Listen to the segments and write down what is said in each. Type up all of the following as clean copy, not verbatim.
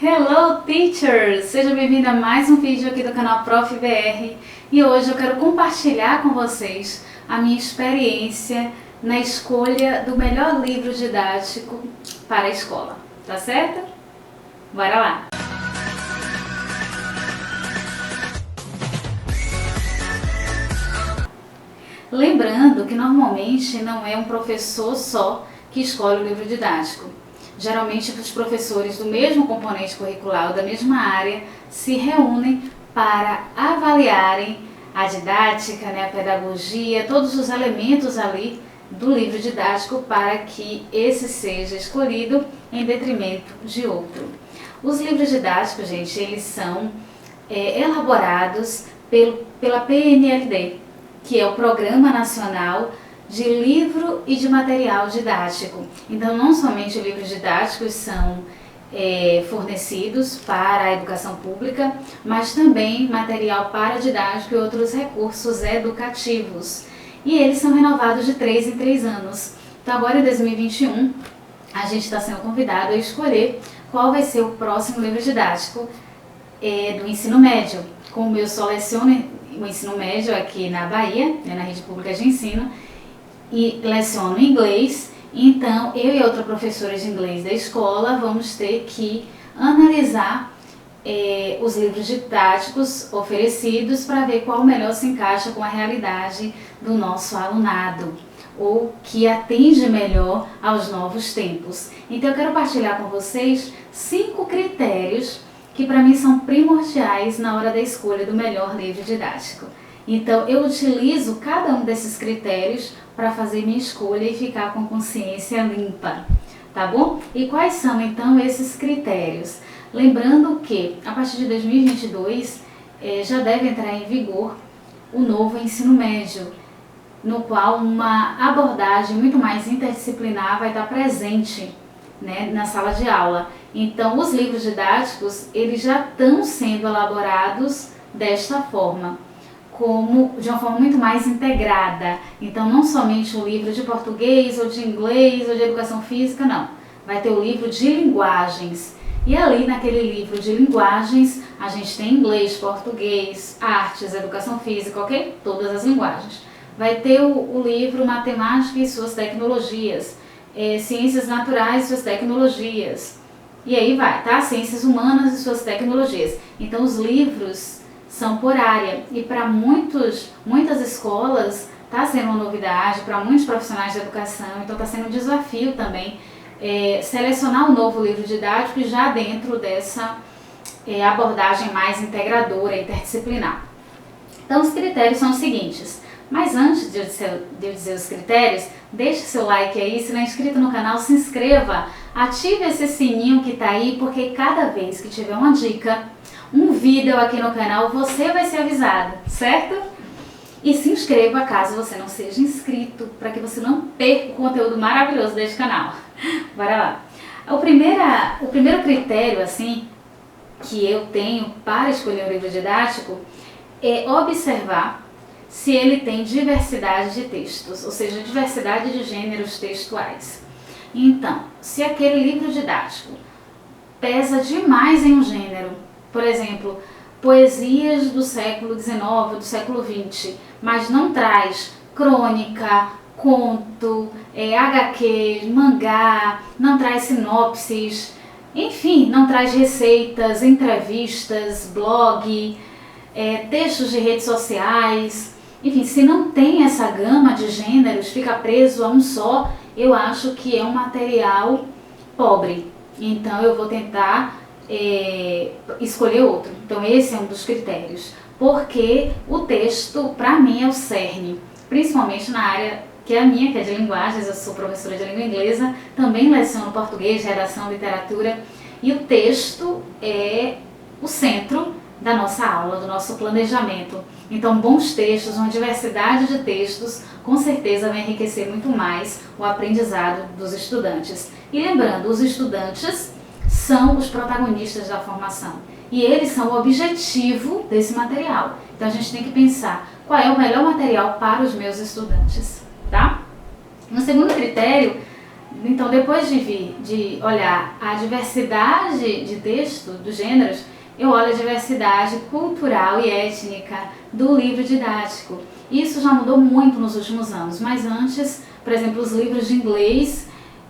Hello teachers! Seja bem-vindo a mais um vídeo aqui do canal Prof. BR e hoje eu quero compartilhar com vocês a minha experiência na escolha do melhor livro didático para a escola, tá certo? Bora lá! Lembrando que normalmente não é um professor só que escolhe o livro didático. Geralmente os professores do mesmo componente curricular, da mesma área, se reúnem para avaliarem a didática, a pedagogia, todos os elementos ali do livro didático para que esse seja escolhido em detrimento de outro. Os livros didáticos, gente, eles são elaborados pela PNLD, que é o Programa Nacional de Livro e de Material Didático. Então, não somente livros didáticos são fornecidos para a educação pública, mas também material paradidático e outros recursos educativos. E eles são renovados de 3 em 3 anos. Então, agora em 2021, a gente está sendo convidado a escolher qual vai ser o próximo livro didático do ensino médio. Como eu só leciono o ensino médio aqui na Bahia, na rede pública de ensino, e leciono inglês, então eu e outra professora de inglês da escola vamos ter que analisar os livros didáticos oferecidos para ver qual melhor se encaixa com a realidade do nosso alunado, ou que atende melhor aos novos tempos. Então eu quero partilhar com vocês 5 critérios que para mim são primordiais na hora da escolha do melhor livro didático. Então eu utilizo cada um desses critérios para fazer minha escolha e ficar com consciência limpa, tá bom? E quais são então esses critérios? Lembrando que a partir de 2022 já deve entrar em vigor o novo ensino médio, no qual uma abordagem muito mais interdisciplinar vai estar presente, na sala de aula. Então os livros didáticos eles já estão sendo elaborados desta forma, de uma forma muito mais integrada. Então não somente o livro de português ou de inglês ou de educação física, não. Vai ter o livro de linguagens. E ali naquele livro de linguagens a gente tem inglês, português, artes, educação física, ok? Todas as linguagens. Vai ter o livro matemática e suas tecnologias, ciências naturais e suas tecnologias. E aí vai, tá? Ciências humanas e suas tecnologias. Então os livros são por área e para muitas escolas está sendo uma novidade, para muitos profissionais de educação, então está sendo um desafio também selecionar um novo livro didático já dentro dessa abordagem mais integradora, interdisciplinar. Então os critérios são os seguintes, mas antes de eu dizer os critérios, deixe seu like aí, se não é inscrito no canal, se inscreva, ative esse sininho que está aí, porque cada vez que tiver uma dica, um vídeo aqui no canal, você vai ser avisado, certo? E se inscreva caso você não seja inscrito, para que você não perca o conteúdo maravilhoso deste canal. Bora lá. O primeiro critério, assim, que eu tenho para escolher um livro didático é observar se ele tem diversidade de textos, ou seja, diversidade de gêneros textuais. Então, se aquele livro didático pesa demais em um gênero, por exemplo, poesias do século XIX, do século XX, mas não traz crônica, conto, HQ, mangá, não traz sinopses, enfim, não traz receitas, entrevistas, blog, textos de redes sociais, enfim, se não tem essa gama de gêneros, fica preso a um só, eu acho que é um material pobre. Então eu vou tentar escolher outro. Então esse é um dos critérios, porque o texto para mim é o cerne, principalmente na área que é a minha, que é de linguagens. Eu sou professora de língua inglesa, também leciono português, redação, literatura, e o texto é o centro da nossa aula, do nosso planejamento. Então bons textos, uma diversidade de textos, com certeza vai enriquecer muito mais o aprendizado dos estudantes. E lembrando, os estudantes são os protagonistas da formação e eles são o objetivo desse material. Então a gente tem que pensar qual é o melhor material para os meus estudantes, tá? No segundo critério, Então, depois de olhar a diversidade de texto, dos gêneros, eu olho a diversidade cultural e étnica do livro didático. Isso já mudou muito nos últimos anos, mas antes, por exemplo, os livros de inglês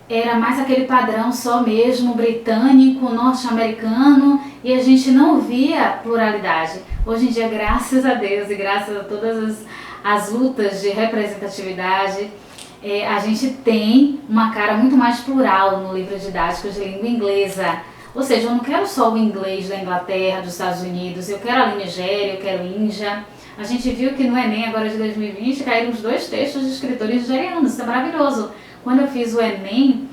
era mais aquele padrão só mesmo britânico, norte-americano, e a gente não via pluralidade. Hoje em dia, graças a Deus e graças a todas as lutas de representatividade, a gente tem uma cara muito mais plural no livro didático de língua inglesa. Ou seja, eu não quero só o inglês da Inglaterra, dos Estados Unidos, eu quero ali Nigéria, eu quero Índia. A gente viu que no Enem agora de 2020 caíram os 2 textos de escritores nigerianos, isso é maravilhoso. Quando eu fiz o Enem,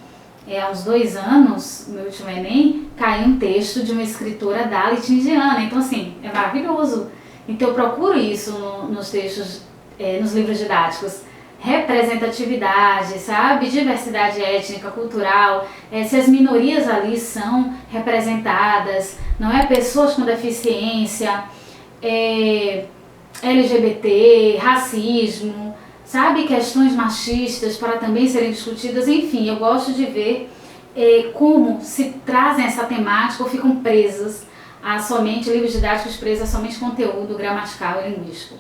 há uns 2 anos, meu último Enem, caiu um texto de uma escritora Dalit indiana, então assim, é maravilhoso. Então eu procuro isso nos textos, nos livros didáticos. Representatividade, sabe? Diversidade étnica, cultural, se as minorias ali são representadas, não é? Pessoas com deficiência, LGBT, racismo, sabe? Questões machistas para também serem discutidas, enfim, eu gosto de ver como se trazem essa temática ou ficam presas a somente livros didáticos, presos a somente conteúdo gramatical e linguístico.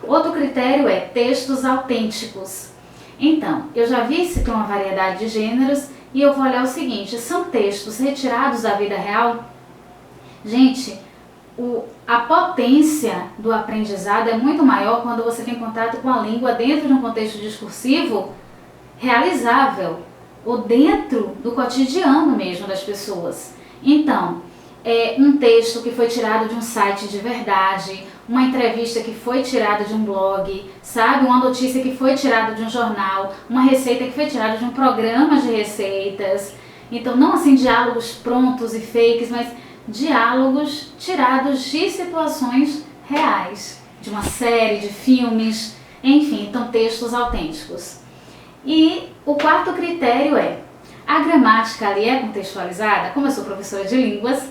Outro critério é textos autênticos. Então, eu já vi que tem uma variedade de gêneros e eu vou olhar o seguinte, são textos retirados da vida real? Gente, a potência do aprendizado é muito maior quando você tem contato com a língua dentro de um contexto discursivo realizável, ou dentro do cotidiano mesmo das pessoas. Então, um texto que foi tirado de um site de verdade, uma entrevista que foi tirada de um blog, sabe? Uma notícia que foi tirada de um jornal, uma receita que foi tirada de um programa de receitas. Então, não assim diálogos prontos e fakes, mas diálogos tirados de situações reais, de uma série, de filmes, enfim, então textos autênticos. E o 4º critério a gramática ali é contextualizada. Como eu sou professora de línguas,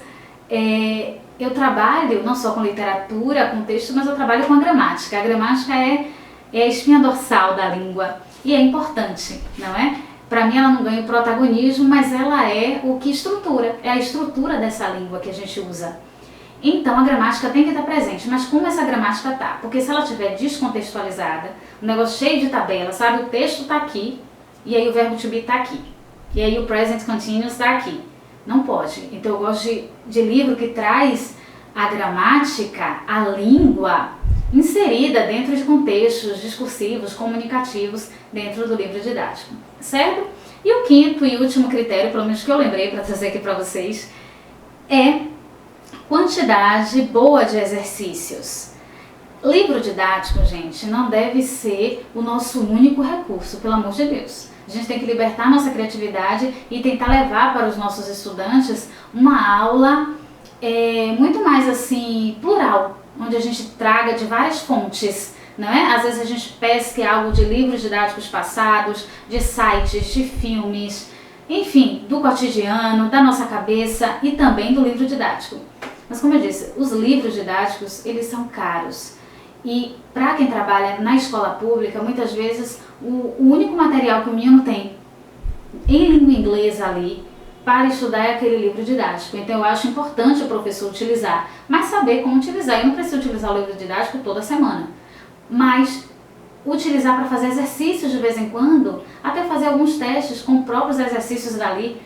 eu trabalho não só com literatura, com texto, mas eu trabalho com a gramática. A gramática é a espinha dorsal da língua e é importante, não é? Para mim ela não ganha o protagonismo, mas ela é o que estrutura, é a estrutura dessa língua que a gente usa. Então a gramática tem que estar presente, mas como essa gramática tá? Porque se ela estiver descontextualizada, um negócio cheio de tabela, sabe? O texto está aqui e aí o verbo to be está aqui. E aí o present continuous está aqui. Não pode. Então eu gosto de livro que traz a gramática, a língua, inserida dentro de contextos discursivos, comunicativos, dentro do livro didático. Certo? E o 5º e último critério, pelo menos que eu lembrei para trazer aqui para vocês, é quantidade boa de exercícios. Livro didático, gente, não deve ser o nosso único recurso, pelo amor de Deus. A gente tem que libertar nossa criatividade e tentar levar para os nossos estudantes uma aula muito mais assim, plural, onde a gente traga de várias fontes, não é? Às vezes a gente pesque algo de livros didáticos passados, de sites, de filmes, enfim, do cotidiano, da nossa cabeça e também do livro didático. Mas como eu disse, os livros didáticos, eles são caros. E para quem trabalha na escola pública, muitas vezes o único material que o menino tem em língua inglesa ali para estudar é aquele livro didático. Então eu acho importante o professor utilizar, mas saber como utilizar. Eu não preciso utilizar o livro didático toda semana, mas utilizar para fazer exercícios de vez em quando, até fazer alguns testes com próprios exercícios dali,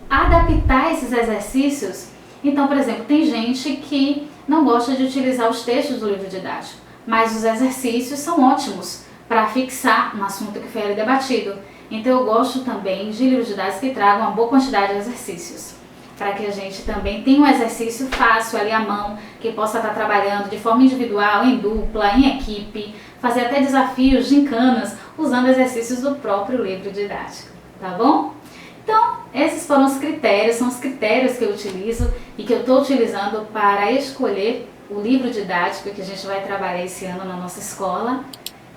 adaptar esses exercícios. Então, por exemplo, tem gente que não gosta de utilizar os textos do livro didático, mas os exercícios são ótimos para fixar um assunto que foi ali debatido. Então eu gosto também de livros didáticos que tragam uma boa quantidade de exercícios, para que a gente também tenha um exercício fácil ali à mão, que possa estar trabalhando de forma individual, em dupla, em equipe, fazer até desafios, gincanas, usando exercícios do próprio livro didático, tá bom? Então, esses foram os critérios, são os critérios que eu utilizo e que eu estou utilizando para escolher o livro didático que a gente vai trabalhar esse ano na nossa escola.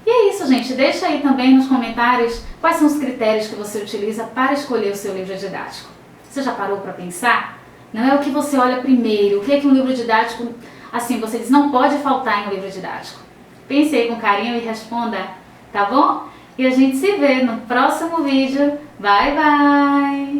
E é isso, gente. Deixa aí também nos comentários quais são os critérios que você utiliza para escolher o seu livro didático. Você já parou para pensar? Não é o que você olha primeiro, o que é que um livro didático, assim, você diz, não pode faltar em um livro didático. Pense aí com carinho e responda, tá bom? E a gente se vê no próximo vídeo. Bye, bye!